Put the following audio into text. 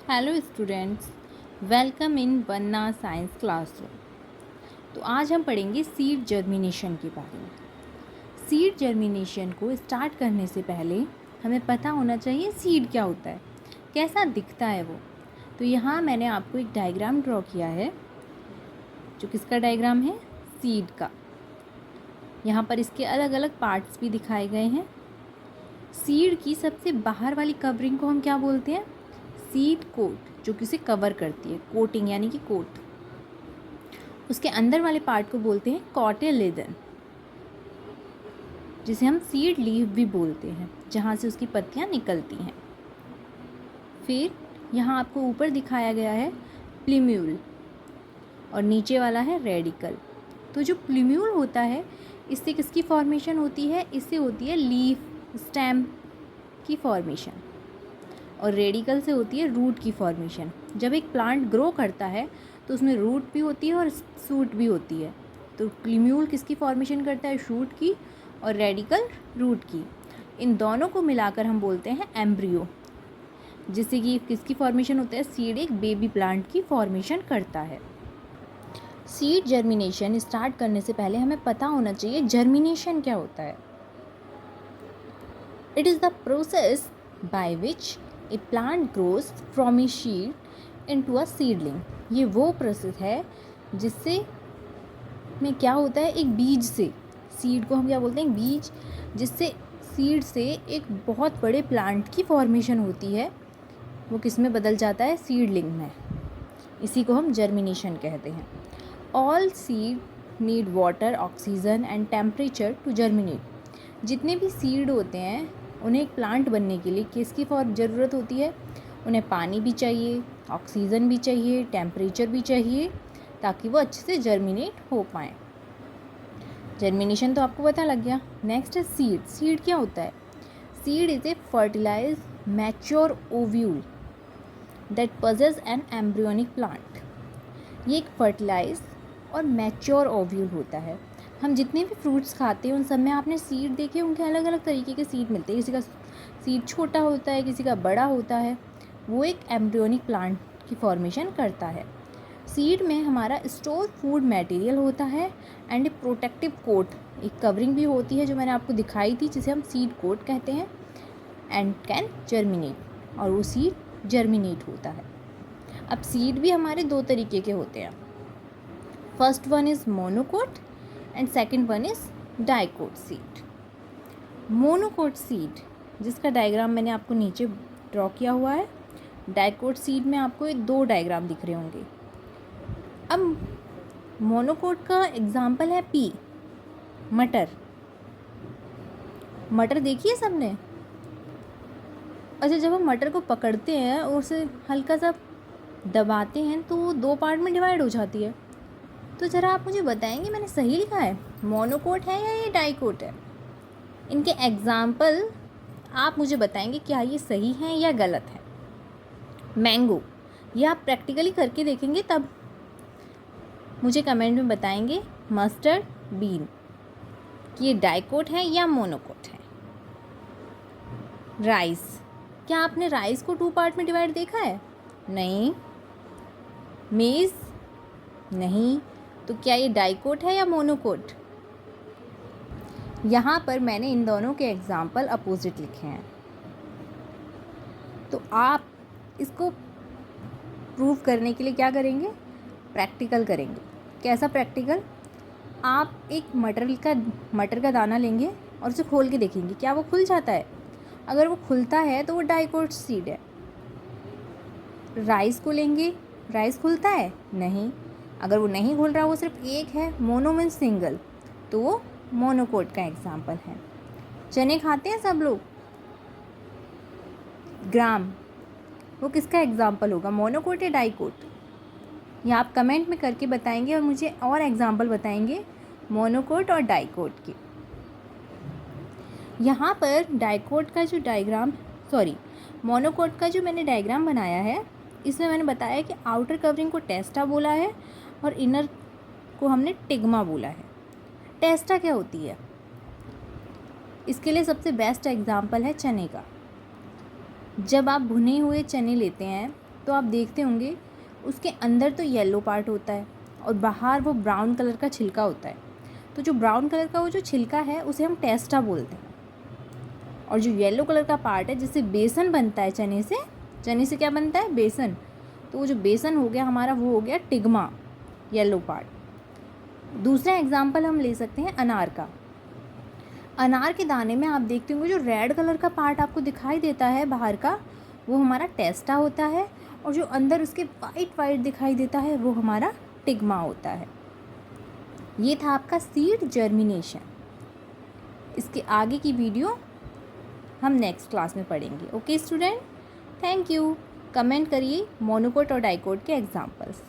Hello students, welcome in wanna science classroom. तो आज हम पढ़ेंगे सीड जर्मिनेशन के बारे में। सीड जर्मिनेशन को स्टार्ट करने से पहले हमें पता होना चाहिए सीड क्या होता है, कैसा दिखता है वो। तो यहाँ मैंने आपको एक डायग्राम ड्रॉ किया है, जो किसका डायग्राम है? सीड का। यहाँ पर इसके अलग अलग पार्ट्स भी दिखाए गए हैं। सीड की सबसे बाहर वाली कवरिंग को हम क्या बोलते हैं? सीड कोट, जो कि उसे कवर करती है, कोटिंग यानी कि कोट। उसके अंदर वाले पार्ट को बोलते हैं कॉटिलेडन, जिसे हम सीड लीफ भी बोलते हैं, जहाँ से उसकी पत्तियाँ निकलती हैं। फिर यहाँ आपको ऊपर दिखाया गया है प्लीम्यूल और नीचे वाला है रेडिकल। तो जो प्लीम्यूल होता है, इससे किसकी फॉर्मेशन होती है? इससे होती है लीफ स्टेम की फॉर्मेशन, और रेडिकल से होती है रूट की फॉर्मेशन। जब एक प्लांट ग्रो करता है तो उसमें रूट भी होती है और शूट भी होती है। तो प्लीम्यूल किसकी फॉर्मेशन करता है? शूट की, और रेडिकल रूट की। इन दोनों को मिलाकर हम बोलते हैं एम्ब्रियो, जिससे कि किसकी फॉर्मेशन होता है? सीड एक बेबी प्लांट की फॉर्मेशन करता है। सीड जर्मिनेशन स्टार्ट करने से पहले हमें पता होना चाहिए जर्मिनेशन क्या होता है। It is the process by which A plant grows from a seed into a seedling. ये वो प्रोसेस है जिससे में क्या होता है, एक बीज से, सीड को हम क्या बोलते हैं? बीज, जिससे सीड से एक बहुत बड़े प्लांट की फॉर्मेशन होती है। वो किस में बदल जाता है? सीडलिंग में। इसी को हम जर्मिनेशन कहते हैं। All seed need water, oxygen and temperature to germinate. जितने भी सीड होते हैं, उन्हें एक प्लांट बनने के लिए किसकी ज़रूरत होती है? उन्हें पानी भी चाहिए, ऑक्सीजन भी चाहिए, टेम्परेचर भी चाहिए, ताकि वो अच्छे से जर्मिनेट हो पाएँ। जर्मिनेशन तो आपको पता लग गया। नेक्स्ट है सीड। सीड क्या होता है? Seed is a fertilize mature ovule that possess an embryonic plant. ये एक फर्टिलाइज और मैच्योर ओव्यूल होता है। हम जितने भी फ्रूट्स खाते हैं उन सब में आपने सीड देखे, उनके अलग अलग तरीके के सीड मिलते हैं। किसी का सीड छोटा होता है, किसी का बड़ा होता है। वो एक एम्ब्रियोनिक प्लांट की फॉर्मेशन करता है। सीड में हमारा स्टोर फूड मटेरियल होता है एंड ए प्रोटेक्टिव कोट, एक कवरिंग भी होती है जो मैंने आपको दिखाई थी, जिसे हम सीड कोट कहते हैं। एंड कैन जर्मिनेट, और वो सीड जर्मिनेट होता है। अब सीड भी हमारे दो तरीके के होते हैं। First one is monocot and second one is dicot seed. Monocot seed, जिसका डायग्राम मैंने आपको नीचे ड्रॉ किया हुआ है। डाइकोट सीड में आपको ये दो डायग्राम दिख रहे होंगे। अब मोनोकोट का एग्जाम्पल है पी, मटर। मटर देखिए सबने। अच्छा, जब हम मटर को पकड़ते हैं और उसे हल्का सा दबाते हैं तो वो दो पार्ट में डिवाइड हो जाती है। तो ज़रा आप मुझे बताएंगे मैंने सही लिखा है? मोनोकोट है या ये डाइकोट है? इनके एग्जाम्पल आप मुझे बताएंगे, क्या ये सही है या गलत है? मैंगो, ये आप प्रैक्टिकली करके देखेंगे तब मुझे कमेंट में बताएंगे। मस्टर्ड, बीन, कि ये डाइकोट है या मोनोकोट है? राइस, क्या आपने राइस को टू पार्ट में डिवाइड देखा है? नहीं। मेज़, नहीं। तो क्या ये डाइकोट है या मोनोकोट? यहाँ पर मैंने इन दोनों के एग्जाम्पल अपोजिट लिखे हैं। तो आप इसको प्रूव करने के लिए क्या करेंगे? प्रैक्टिकल करेंगे। कैसा प्रैक्टिकल? आप एक मटर का दाना लेंगे और उसे खोल के देखेंगे, क्या वो खुल जाता है? अगर वो खुलता है तो वो डाइकोट सीड है। राइस को लेंगे, राइस खुलता है? नहीं। अगर वो नहीं खुल रहा, वो सिर्फ एक है, मोनो मीन्स सिंगल, तो वो मोनोकोट का एग्जाम्पल है। चने खाते हैं सब लोग, ग्राम, वो किसका एग्जाम्पल होगा? मोनोकोट या डाइकोट? या आप कमेंट में करके बताएंगे और मुझे और एग्जाम्पल बताएंगे मोनोकोट और डाइकोट के। यहाँ पर डाइकोट का जो डायग्राम, मोनोकोट का जो मैंने डायग्राम बनाया है, इसमें मैंने बताया कि आउटर कवरिंग को टेस्टा बोला है और इनर को हमने टिग्मा बोला है। टेस्टा क्या होती है? इसके लिए सबसे बेस्ट एग्जाम्पल है चने का। जब आप भुने हुए चने लेते हैं तो आप देखते होंगे उसके अंदर तो येलो पार्ट होता है और बाहर वो ब्राउन कलर का छिलका होता है। तो जो ब्राउन कलर का वो जो छिलका है उसे हम टेस्टा बोलते हैं, और जो येलो कलर का पार्ट है जिससे बेसन बनता है, चने से क्या बनता है, बेसन। तो वो जो बेसन हो गया हमारा वो हो गया टिग्मा, येलो पार्ट। दूसरा एग्जाम्पल हम ले सकते हैं अनार का। अनार के दाने में आप देखते होंगे जो रेड कलर का पार्ट आपको दिखाई देता है बाहर का, वो हमारा टेस्टा होता है, और जो अंदर उसके वाइट वाइट दिखाई देता है वो हमारा टिग्मा होता है। ये था आपका सीड जर्मिनेशन। इसके आगे की वीडियो हम नेक्स्ट क्लास में पढ़ेंगे। Okay student, thank you. Comment करिए मोनोकोट और डाइकोट के एग्जाम्पल्स।